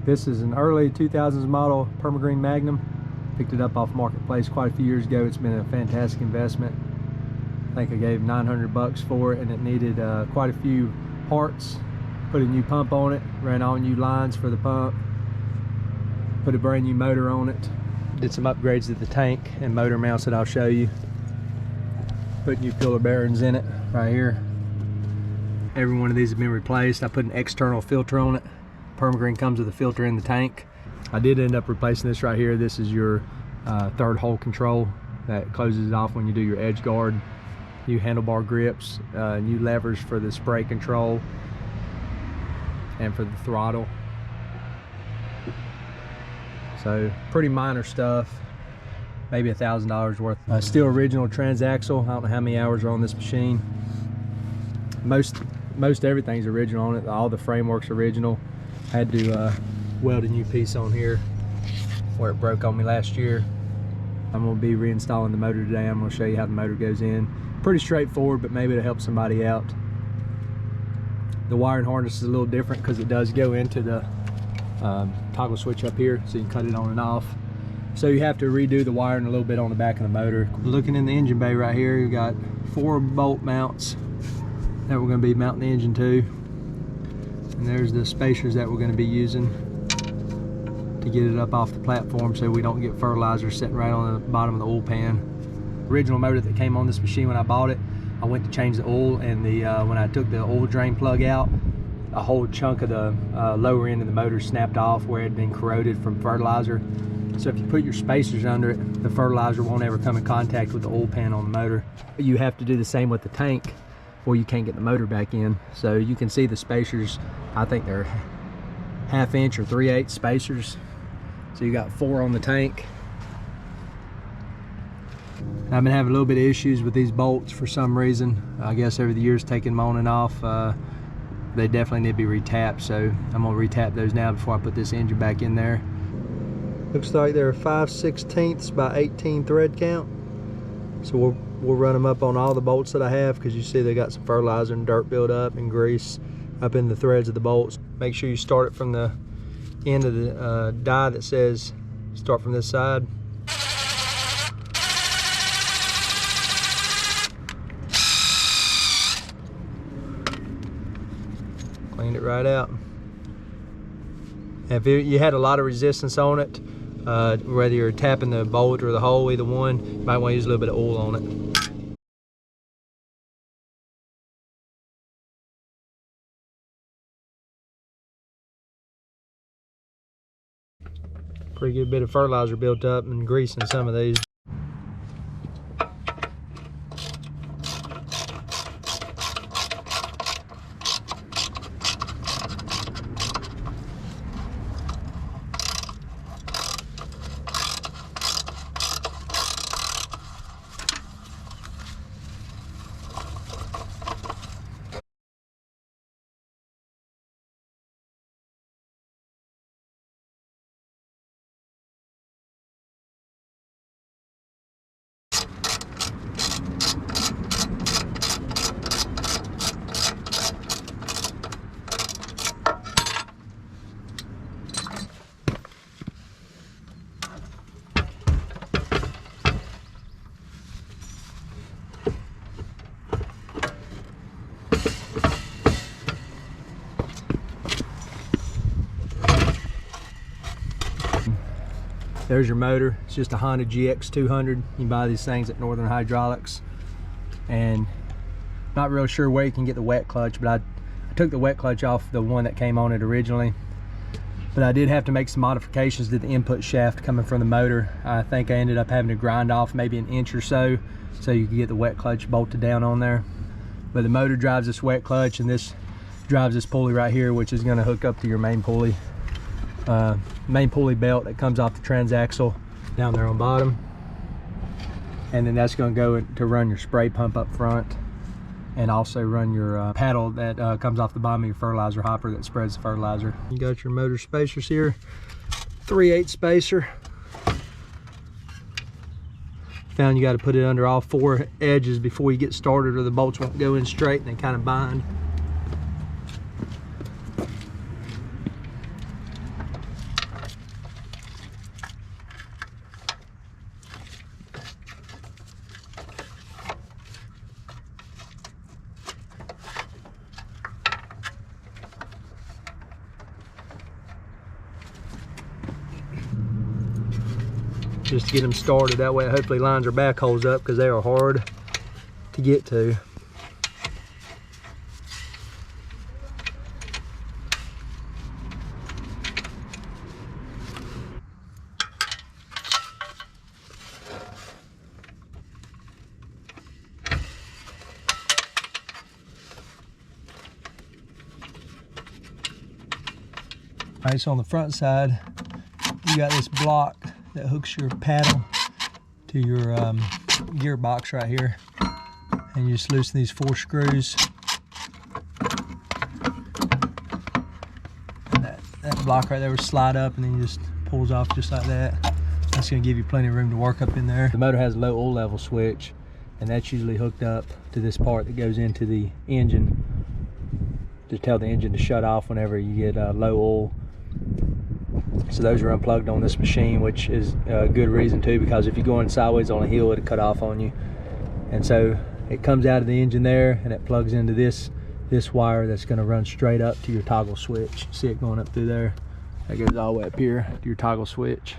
This is an early 2000s model Permagreen Magnum. Picked it up off Marketplace quite a few years ago. It's been a fantastic investment. I think I gave 900 bucks for it, and it needed quite a few parts. Put a new pump on it, ran all new lines for the pump, put a brand new motor on it, did some upgrades to the tank and motor mounts that I'll show you. Put new pillar bearings in it right here. Every one of these have been replaced. I put an external filter on it. Permagreen comes with a filter in the tank. I did end up replacing this right here. This is your third hole control that closes it off when you do your edge guard. New handlebar grips, new levers for the spray control and for the throttle. So pretty minor stuff, maybe $1,000 worth. Still original transaxle. I don't know how many hours are on this machine. Most everything's original on it. All the framework's original. I had to weld a new piece on here where it broke on me last year. I'm going to be reinstalling the motor today. I'm going to show you how the motor goes in. Pretty straightforward, but maybe it'll help somebody out. The wiring harness is a little different because it does go into the toggle switch up here, so you can cut it on and off. So you have to redo the wiring a little bit on the back of the motor. Looking in the engine bay right here, you've got 4 bolt mounts that we're going to be mounting the engine to. And there's the spacers that we're going to be using to get it up off the platform so we don't get fertilizer sitting right on the bottom of the oil pan. Original motor that came on this machine when I bought it, I went to change the oil, and when I took the oil drain plug out, a whole chunk of the lower end of the motor snapped off where it had been corroded from fertilizer. So if you put your spacers under it, the fertilizer won't ever come in contact with the oil pan on the motor. You have to do the same with the tank or you can't get the motor back in. So you can see the spacers, I think they're 1/2 inch or 3/8 spacers. So you got 4 on the tank. I've been having a little bit of issues with these bolts for some reason. I guess over the years taking them on and off, they definitely need to be retapped. So I'm gonna retap those now before I put this engine back in there. Looks like they're 5/16 by 18 thread count. So we'll run them up on all the bolts that I have, because you see they got some fertilizer and dirt buildup and grease up in the threads of the bolts. Make sure you start it from the end of the die that says start from this side. Cleaned it right out. If you had a lot of resistance on it, whether you're tapping the bolt or the hole, either one, you might want to use a little bit of oil on it. Pretty good bit of fertilizer built up and grease in some of these. There's your motor. It's just a Honda GX200. You can buy these things at Northern Hydraulics. And not real sure where you can get the wet clutch, but I took the wet clutch off the one that came on it originally. But I did have to make some modifications to the input shaft coming from the motor. I think I ended up having to grind off maybe 1 inch or so you could get the wet clutch bolted down on there. But the motor drives this wet clutch, and this drives this pulley right here, which is going to hook up to your main pulley. Main pulley belt that comes off the transaxle down there on bottom, and then that's going to go to run your spray pump up front, and also run your paddle that comes off the bottom of your fertilizer hopper that spreads the fertilizer. You got your motor spacers here, 3/8 spacer. Found you got to put it under all 4 edges before you get started, or the bolts won't go in straight and they kind of bind. just to get them started. That way it hopefully lines our back holes up, because they are hard to get to. Alright, so on the front side, you got this block that hooks your paddle to your gearbox right here. And you just loosen these 4 screws. And that block right there will slide up, and then you just pulls off just like that. That's going to give you plenty of room to work up in there. The motor has a low oil level switch, and that's usually hooked up to this part that goes into the engine to tell the engine to shut off whenever you get low oil. So those are unplugged on this machine, which is a good reason too, because if you're going sideways on a hill, it'll cut off on you. And so it comes out of the engine there, and it plugs into this wire that's going to run straight up to your toggle switch. See it going up through there? That goes all the way up here to your toggle switch.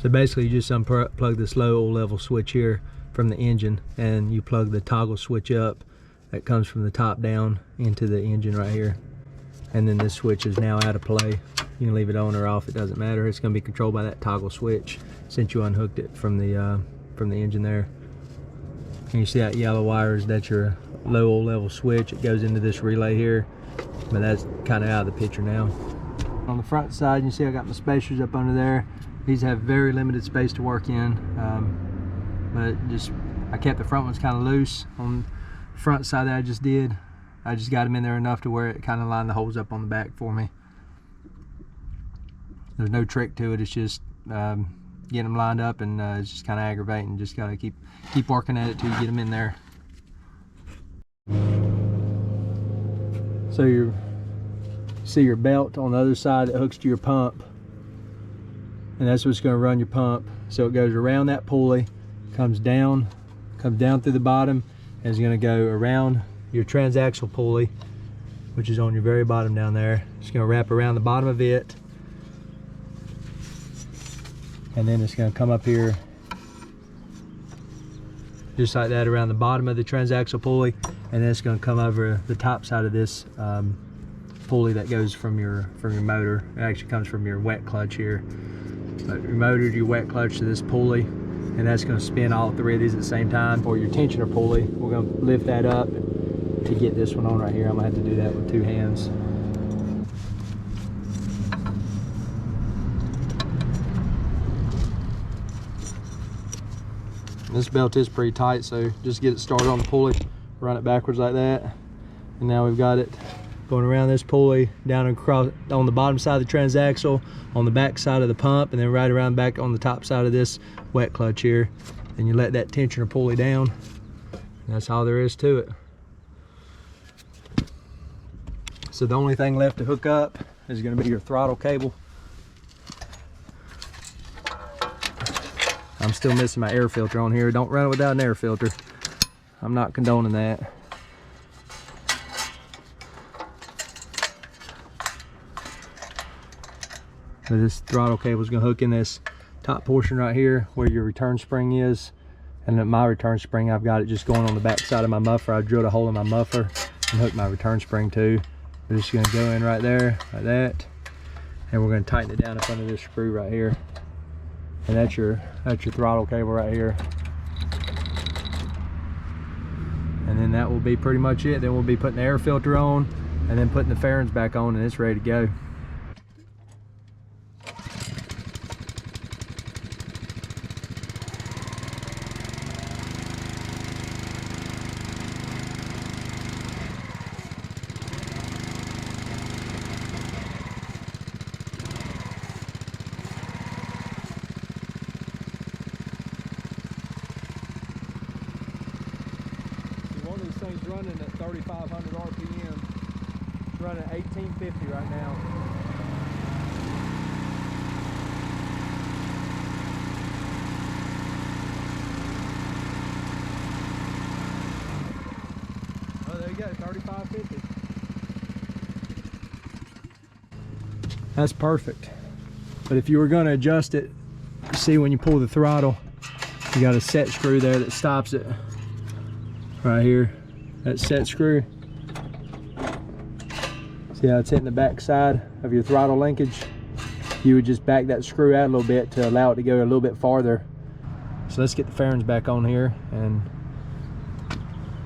So basically you just unplug this low oil level switch here from the engine, and you plug the toggle switch up that comes from the top down into the engine right here. And then this switch is now out of play. You can leave it on or off, it doesn't matter. It's going to be controlled by that toggle switch since you unhooked it from the engine there. And you see that yellow wire, that's your low oil level switch. It goes into this relay here, but that's kind of out of the picture now. On the front side, you see I got my spacers up under there. These have very limited space to work in, but I kept the front ones kind of loose. On the front side that I just did, I just got them in there enough to where it kind of lined the holes up on the back for me. There's no trick to it. It's just getting them lined up, and it's just kind of aggravating. Just gotta keep working at it till you get them in there. So you see your belt on the other side that hooks to your pump, and that's what's going to run your pump. So it goes around that pulley, comes down through the bottom, and is going to go around your transaxle pulley, which is on your very bottom down there. It's going to wrap around the bottom of it, and then it's going to come up here just like that around the bottom of the transaxle pulley, and then it's going to come over the top side of this pulley that goes from your motor. It actually comes from your wet clutch here, but your motor to your wet clutch to this pulley, and that's going to spin all 3 of these at the same time. For your tensioner pulley, we're going to lift that up to get this one on right here. I'm going to have to do that with 2 hands. This belt is pretty tight, so just get it started on the pulley, run it backwards like that, and now we've got it going around this pulley, down across on the bottom side of the transaxle, on the back side of the pump, and then right around back on the top side of this wet clutch here. And you let that tensioner pulley down. That's all there is to it. So the only thing left to hook up is going to be your throttle cable. I'm still missing my air filter on here. Don't run it without an air filter. I'm not condoning that. So this throttle cable is going to hook in this top portion right here where your return spring is. And then my return spring, I've got it just going on the back side of my muffler. I drilled a hole in my muffler and hooked my return spring to. We're just going to go in right there like that. And we're going to tighten it down up under this screw right here. And that's your throttle cable right here. And then that will be pretty much it. Then we'll be putting the air filter on and then putting the fairings back on, and it's ready to go. Thing's running at 3,500 RPM. It's running at 1850 right now. Oh, there you go, 3,550. That's perfect. But if you were going to adjust it see when you pull the throttle, you got a set screw there that stops it right here. That set screw. See how it's hitting the back side of your throttle linkage? You would just back that screw out a little bit to allow it to go a little bit farther. So let's get the fairings back on here and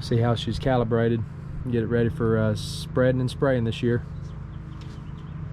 see how she's calibrated. Get it ready for spreading and spraying this year.